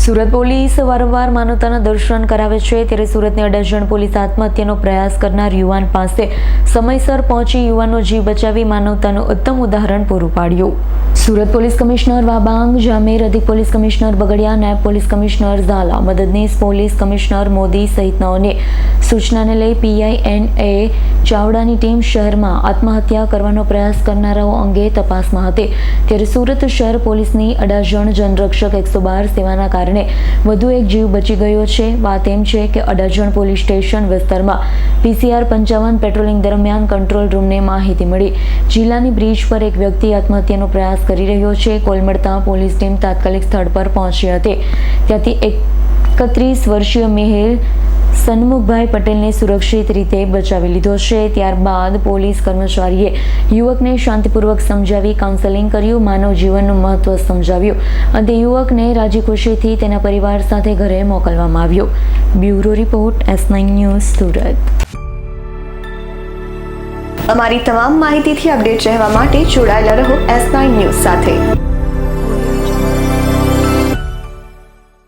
Surat police વારંવાર માનવતાના દર્શન કરાવે છે, ત્યારે સુરતની અડાજણ પોલીસ આત્મહત્યાનો પ્રયાસ કરનાર યુવાન પાસે સમયસર પહોંચી યુવાનનો જીવ બચાવી માનવતાનું ઉત્તમ ઉદાહરણ પૂરું પાડ્યું. સુરત પોલીસ કમિશનર વાબાંગ જામેર, અધિક પોલીસ કમિશનર બગડિયા, નાયબ પોલીસ કમિશનર ઝાલા, મદદનીશ પોલીસ કમિશનર મોદી સહિતનાઓને સૂચનાને લઈ PINA ચાવડાની ટીમ શહેરમાં આત્મહત્યા કરવાનો પ્રયાસ કરનારાઓ અંગે તપાસમાં હતી. ત્યારે સુરત શહેર પોલીસની અડાજણ જનરક્ષક 112 સેવાના કારણે વધુ એક જીવ બચી ગયો છે. વાત એમ છે કે અડાજણ પોલીસ સ્ટેશન વિસ્તારમાં PCR 55 પેટ્રોલિંગ દરમિયાન કંટ્રોલ રૂમને માહિતી મળી જિલ્લાની બ્રિજ પર એક વ્યક્તિ આત્મહત્યાનો પ્રયાસ કરી રહ્યો છે. કોલ મળતા પોલીસ ટીમ તાત્કાલિક સ્થળ પર પહોંચી હતી. ત્યાંથી 31 વર્ષીય મેહર સન્મુખભાઈ પટેલને સુરક્ષિત રીતે બચાવી લીધો છે. ત્યારબાદ પોલીસ કર્મચારીએ યુવકને શાંતિપૂર્વક સમજાવી કાઉન્સેલિંગ કર્યું, માનવ જીવનનું મહત્વ સમજાવ્યું અને યુવકને રાજી ખુશીથી તેના પરિવાર સાથે ઘરે મોકલવામાં આવ્યો. Bureau report S9 news Surat. અમારી તમામ માહિતીથી અપડેટ રહેવા માટે જોડાયેલા રહો S9 ન્યૂઝ સાથે.